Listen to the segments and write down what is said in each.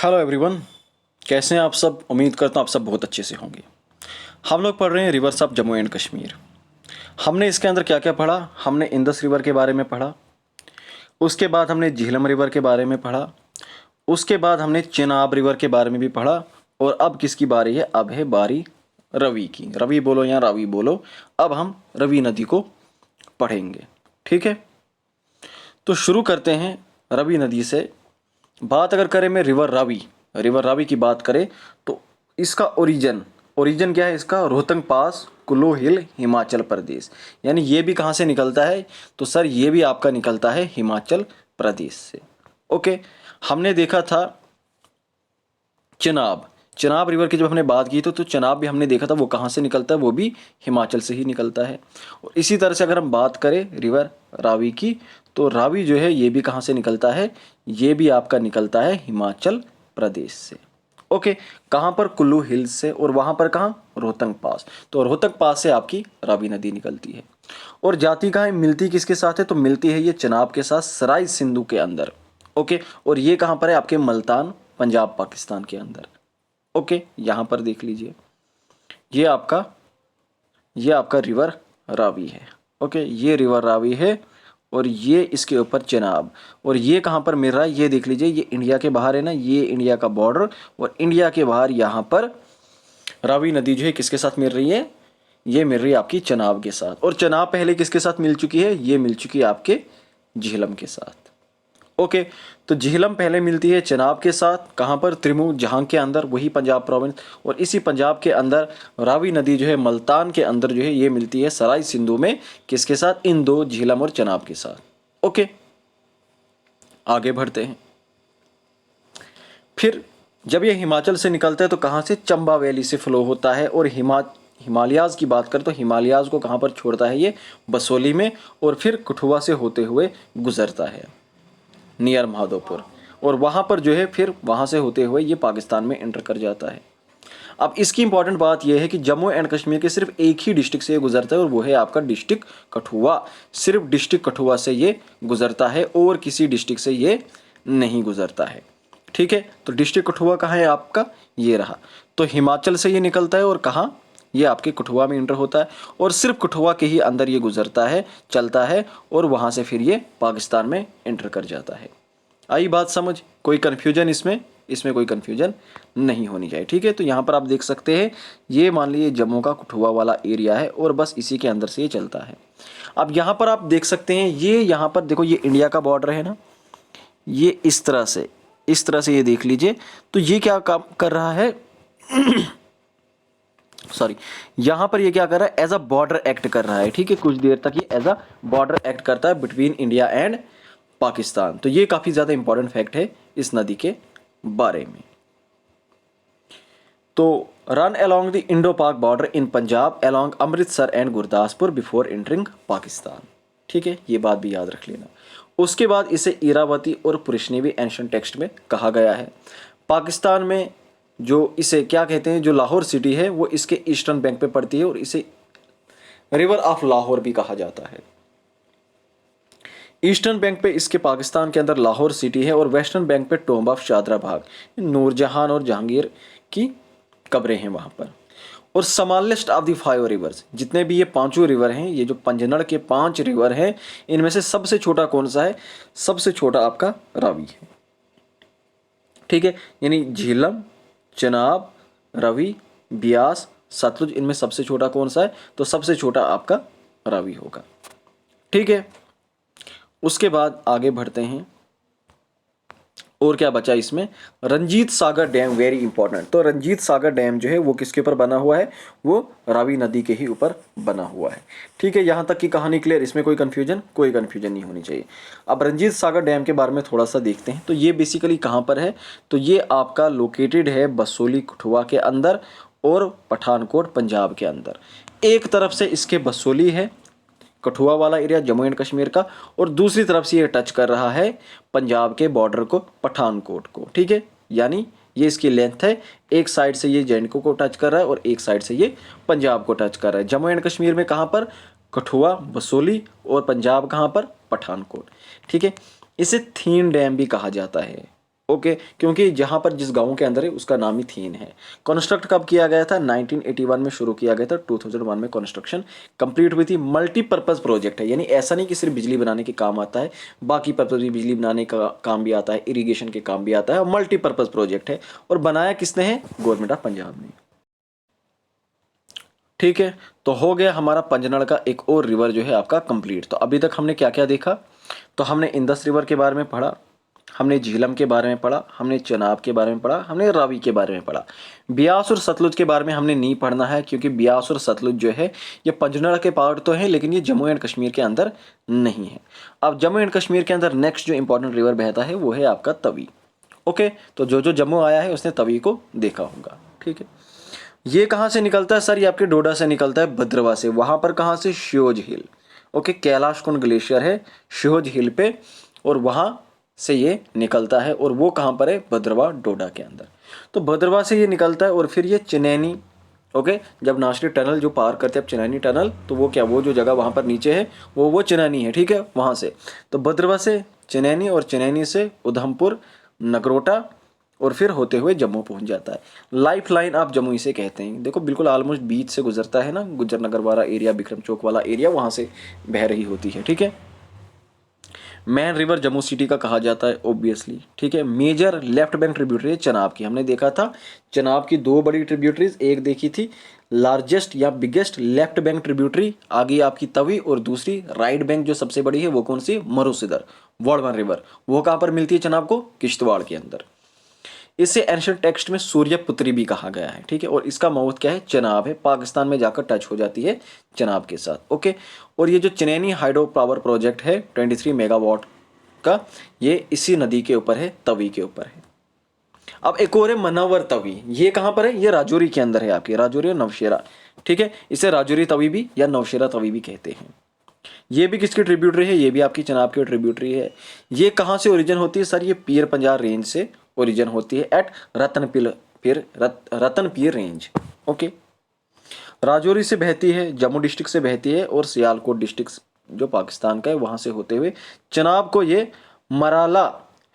Hello everyone, कैसे हैं आप सब। उम्मीद करता हूँ आप सब बहुत अच्छे से होंगे। हम लोग पढ़ रहे हैं reverse of Jammu and Kashmir. हमने इसके अंदर क्या क्या पढ़ा। हमने इंदस रिवर के बारे में पढ़ा, उसके बाद हमने झीलम रिवर के बारे में पढ़ा, उसके बाद हमने चेनाब रिवर के बारे में भी पढ़ा। और अब किसकी बारी है? अब है बारी रवि की। रवि बोलो या रावी बोलो। अब हम रवि नदी को पढ़ेंगे, ठीक है। तो शुरू करते हैं रवि नदी से। बात अगर करें मैं रिवर रावी की बात करें तो इसका ओरिजिन क्या है? इसका रोहतंग पास, कुल्लू हिल, हिमाचल प्रदेश। यानी ये भी कहाँ से निकलता है? तो सर ये भी आपका निकलता है हिमाचल प्रदेश से। ओके, हमने देखा था चनाब रिवर की जब हमने बात की तो चनाब भी हमने देखा था वो कहाँ से निकलता है, वो भी हिमाचल से ही निकलता है। और इसी तरह से अगर हम बात करें रिवर रावी की तो रावी जो है ये भी कहाँ से निकलता है? ये भी आपका निकलता है हिमाचल प्रदेश से। ओके, कहाँ पर? कुल्लू हिल्स से। और वहाँ पर कहाँ? रोहतंग पास। तो रोहतंग पास से आपकी रावी नदी निकलती है। और जाती कहाँ है? मिलती किसके साथ है? तो मिलती है ये चनाब के साथ सराय सिंधु के अंदर। ओके, और ये कहाँ पर है? आपके मुल्तान, पंजाब, पाकिस्तान के अंदर। ओके, यहाँ पर देख लीजिए, ये आपका रिवर रावी है। ओके, ये रिवर रावी है और ये इसके ऊपर चनाब। और ये कहाँ पर मिल रहा है? ये देख लीजिए, ये इंडिया के बाहर है ना, ये इंडिया का बॉर्डर। और इंडिया के बाहर यहाँ पर रावी नदी जो है किसके साथ मिल रही है? ये मिल रही है आपकी चनाब के साथ। और चनाब पहले किसके साथ मिल चुकी है? ये मिल चुकी है आपके झीलम के साथ। ओके, तो झीलम पहले मिलती है चनाब के साथ। कहाँ पर? त्रिमू जहां के अंदर, वही पंजाब प्रोविंस। और इसी पंजाब के अंदर रावी नदी जो है मुल्तान के अंदर जो है ये मिलती है सराय सिंधु में। किसके साथ? इन दो, झीलम और चनाब के साथ। ओके, आगे बढ़ते हैं। फिर जब ये हिमाचल से निकलता है तो कहाँ से? चंबा वैली से फ्लो होता है। और हिमालयाज की बात करें तो हिमालयाज को कहाँ पर छोड़ता है? ये बसोली में। और फिर कठुआ से होते हुए गुजरता है नियर माधोपुर। और वहाँ पर जो है फिर वहाँ से होते हुए ये पाकिस्तान में एंटर कर जाता है। अब इसकी इंपॉर्टेंट बात यह है कि जम्मू एंड कश्मीर के सिर्फ एक ही डिस्ट्रिक्ट से ये गुजरता है और वो है आपका डिस्ट्रिक्ट कठुआ। सिर्फ डिस्ट्रिक्ट कठुआ से ये गुजरता है और किसी डिस्ट्रिक्ट से ये नहीं गुजरता है, ठीक है। तो डिस्ट्रिक्ट कठुआ कहाँ है आपका? ये रहा। तो हिमाचल से ये निकलता है और कहाँ? ये आपके कठुआ में एंटर होता है। और सिर्फ कठुआ के ही अंदर ये गुजरता है, चलता है और वहाँ से फिर ये पाकिस्तान में एंटर कर जाता है। आई बात समझ? कोई कन्फ्यूजन इसमें कोई कन्फ्यूजन नहीं होनी चाहिए, ठीक है। तो यहाँ पर आप देख सकते हैं, ये मान लीजिए जम्मू का कठुआ वाला एरिया है और बस इसी के अंदर से ये चलता है। अब यहाँ पर आप देख सकते हैं, ये यहाँ पर देखो, ये इंडिया का बॉर्डर है ना, ये इस तरह से ये देख लीजिए। तो ये क्या काम कर रहा है? सॉरी, यहां पर ये क्या कर रहा है? एज अ बॉर्डर एक्ट कर रहा है, ठीक है। कुछ देर तक ये एज अ बॉर्डर एक्ट करता है बिटवीन इंडिया एंड पाकिस्तान। तो ये काफी ज्यादा इंपॉर्टेंट फैक्ट है इस नदी के बारे में। तो रन अलोंग द इंडो पाक border in Punjab along Amritsar and Gurdaspur before entering Pakistan, ठीक है। ये बात भी याद रख लेना। उसके बाद इसे इरावती और पुरुषनेवी एंशिएंट टेक्स्ट में कहा गया है। पाकिस्तान में जो इसे क्या कहते हैं, जो लाहौर सिटी है वो इसके ईस्टर्न बैंक पे पड़ती है और इसे रिवर ऑफ लाहौर भी कहा जाता है। ईस्टर्न बैंक पे इसके पाकिस्तान के अंदर लाहौर सिटी है और वेस्टर्न बैंक पे टोम्ब ऑफ शादरा बाग, नूरजहां और जहांगीर की कब्रें हैं वहां पर। और स्मॉलेस्ट ऑफ द 5 रिवर्स, जितने भी ये पांचों रिवर हैं, ये जो पंजनड़ के 5 रिवर हैं, इनमें से सबसे छोटा कौन सा है? सबसे छोटा आपका रावी है, ठीक है। यानी झीलम, चनाब, रवि, ब्यास, सतलुज, इनमें सबसे छोटा कौन सा है? तो सबसे छोटा आपका रावी होगा, ठीक है। उसके बाद आगे बढ़ते हैं। और क्या बचा इसमें? Ranjit Sagar dam, very important. तो रंजीत सागर डैम जो है वो किसके ऊपर बना हुआ है? वो रावी नदी के ही ऊपर बना हुआ है, ठीक है। यहां तक की कहानी क्लियर? इसमें कोई कंफ्यूजन नहीं होनी चाहिए। अब रंजीत सागर डैम के बारे में थोड़ा सा देखते हैं। तो ये बेसिकली कहां पर है? तो ये आपका लोकेटेड है बसोली कठुआ के अंदर और पठानकोट पंजाब के अंदर। एक तरफ से इसके बसोली है, कठुआ वाला एरिया जम्मू एंड कश्मीर का, और दूसरी तरफ से ये टच कर रहा है पंजाब के बॉर्डर को, पठानकोट को, ठीक है। यानी ये इसकी लेंथ है, एक साइड से ये जे.एंड.के को टच कर रहा है और एक साइड से ये पंजाब को टच कर रहा है। जम्मू एंड कश्मीर में कहाँ पर? कठुआ, बसोली, और पंजाब कहाँ पर? पठानकोट, ठीक है। इसे थीन डैम भी कहा जाता है, ओके, क्योंकि जहाँ पर जिस गांव के अंदर है उसका नाम ही थीन है। कंस्ट्रक्ट कब किया गया था? 1981 में शुरू किया गया था, 2001 में कंस्ट्रक्शन कंप्लीट हुई थी। मल्टीपर्पज़ प्रोजेक्ट है, यानी ऐसा नहीं कि सिर्फ बिजली बनाने के काम आता है, बाकी पर्पज़ भी बिजली बनाने का काम भी आता है, इरीगेशन के काम भी आता है, और मल्टीपर्पज़ प्रोजेक्ट है। और बनाया किसने है? गवर्नमेंट ऑफ पंजाब ने। ठीक है, तो हो गया हमारा पंजनड़ का एक और रिवर जो है आपका कंप्लीट। तो अभी तक हमने क्या क्या देखा? तो हमने इंदस रिवर के बारे में पढ़ा, हमने झीलम के बारे में पढ़ा, हमने चनाब के बारे में पढ़ा, हमने रावी के बारे में पढ़ा। ब्यास और सतलुज के बारे में हमने नहीं पढ़ना है, क्योंकि ब्यास और सतलुज जो है ये पंजनड़ के पार्ट तो है, लेकिन ये जम्मू एंड कश्मीर के अंदर नहीं है। अब जम्मू एंड कश्मीर के अंदर नेक्स्ट जो इंपॉर्टेंट रिवर बहता है वो है आपका तवी। ओके, तो जो जम्मू आया है उसने तवी को देखा होगा। ठीक है, ये कहाँ से निकलता है सर? ये आपके डोडा से निकलता है, भद्रवा से। वहाँ पर कहाँ से? श्योज हिल। ओके, कैलाश कुंड ग्लेशियर है श्योज हिल पे, और वहाँ से ये निकलता है। और वो कहाँ पर है? भद्रवा डोडा के अंदर। तो भद्रवा से ये निकलता है और फिर ये चनैनी, ओके, जब नाशरी टनल जो पार करते हैं अब चनैनी टनल, तो वो क्या, वो जो जगह वहाँ पर नीचे है वो चनैनी है। ठीक है, वहाँ से तो भद्रवा से चनैनी, और चनैनी से उधमपुर, नगरोटा, और फिर होते हुए जम्मू पहुंच जाता है। लाइफ लाइन आप जम्मू इसे कहते हैं। देखो बिल्कुल ऑलमोस्ट बीच से गुजरता है ना, गुज्जर नगर वाला एरिया, बिक्रम चौक वाला एरिया, वहाँ से बह रही होती है। ठीक है, मैन रिवर जम्मू सिटी का कहा जाता है ऑब्वियसली। ठीक है, मेजर लेफ्ट बैंक ट्रिब्यूटरी है चनाब की, हमने देखा था चनाब की दो बड़ी ट्रिब्यूटरीज, एक देखी थी लार्जेस्ट या बिगेस्ट लेफ्ट बैंक ट्रिब्यूटरी, आगे आपकी तवी, और दूसरी राइट बैंक जो सबसे बड़ी है वो कौन सी? मरुसिदर, वर्डवन रिवर। वो कहाँ पर मिलती है चनाब को? किश्तवाड़ के अंदर। इसे एंशिएंट टेक्स्ट में सूर्यपुत्री भी कहा गया है। ठीक है, और इसका माउथ क्या है? चनाब है, पाकिस्तान में जाकर टच हो जाती है चनाब के साथ। ओके, और ये जो चनैनी हाइड्रो पावर प्रोजेक्ट है 23 मेगावाट का, ये इसी नदी के ऊपर है, तवी के ऊपर है। अब एक और है मनवर तवी, ये कहाँ पर है? ये राजौरी के अंदर है, आपकी राजौरी और नवशेरा। ठीक है, इसे राजौरी तवी भी या नवशेरा तवी भी कहते हैं। ये भी किसकी ट्रिब्यूटरी है? ये भी आपकी चनाब की ट्रिब्यूटरी है। ये कहाँ से ओरिजिन होती है सर? ये पीर पंजाब रेंज से ओरिजिन होती है, एट रतनपीर रेंज। ओके, राजौरी से बहती है, जम्मू डिस्ट्रिक्ट से बहती है, और सियालकोट डिस्ट्रिक्ट जो पाकिस्तान का है वहाँ से होते हुए चनाब को ये मराला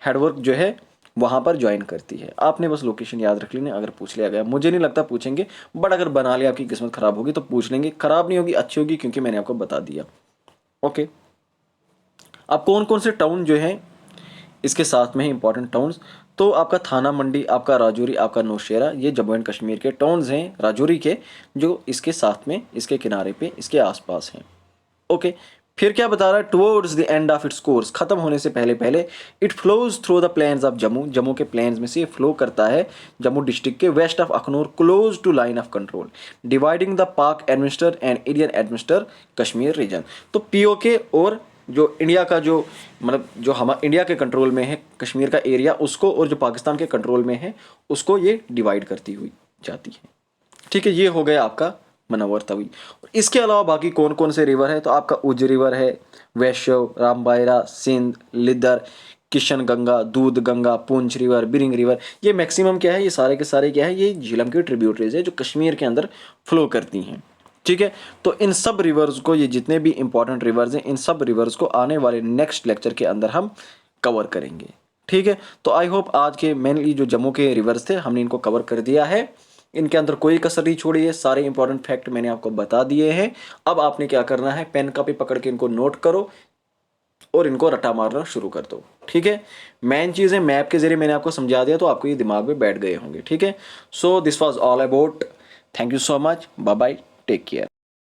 हेडवर्क जो है वहाँ पर ज्वाइन करती है। आपने बस लोकेशन याद रख लेनी, अगर पूछ लिया गया, मुझे नहीं लगता पूछेंगे, बट अगर बना लिया आपकी किस्मत खराब होगी तो पूछ लेंगे। खराब नहीं होगी, अच्छी होगी, क्योंकि मैंने आपको बता दिया। ओके, अब कौन कौन से टाउन जो हैं इसके साथ में ही इंपॉर्टेंट टाउन्स, तो आपका थाना मंडी, आपका राजौरी, आपका नौशेरा, ये जम्मू एंड कश्मीर के टाउन्स हैं राजौरी के, जो इसके साथ में, इसके किनारे पे, इसके आसपास हैं। ओके, फिर क्या बता रहा है? Towards the end of its course, खत्म होने से पहले पहले, it flows through the plains of Jammu, Jammu के प्लेन्स में से ये फ्लो करता है जम्मू डिस्ट्रिक्ट के west of Akhnoor, close to line of control, dividing the Pak administer and Indian administer Kashmir region. तो पीओके और जो इंडिया का जो मतलब जो हम इंडिया के कंट्रोल में है कश्मीर का एरिया, उसको, और जो पाकिस्तान के कंट्रोल में है उसको ये डिवाइड करती हुई जाती है। ठीक है, ये हो गया आपका मनवर तवी। इसके अलावा बाकी कौन कौन से रिवर है? तो आपका उज रिवर है, वैश्यव, रामबायरा, सिंध, लिदर, किशन गंगा, दूध गंगा, पूंछ रिवर, बिरिंग रिवर। ये मैक्सिमम क्या है? ये सारे के सारे क्या है? ये झीलम की ट्रिब्यूटरीज है जो कश्मीर के अंदर फ्लो करती हैं। ठीक है, तो इन सब रिवर्स को, ये जितने भी इंपॉर्टेंट रिवर्स हैं, इन सब रिवर्स को आने वाले नेक्स्ट लेक्चर के अंदर हम कवर करेंगे। ठीक है, तो आई होप आज के मेनली जो जम्मू के रिवर्स थे हमने इनको कवर कर दिया है, इनके अंदर कोई कसर नहीं छोड़ी है, सारे इंपॉर्टेंट फैक्ट मैंने आपको बता दिए हैं। अब आपने क्या करना है? पेन कॉपी पकड़ के इनको नोट करो और इनको रट्टा मारना शुरू कर दो। ठीक है, मेन चीज़ है मैप के जरिए मैंने आपको समझा दिया, तो आपको ये दिमाग में बैठ गए होंगे। ठीक है, so this was all about, thank you so much, bye bye, take care.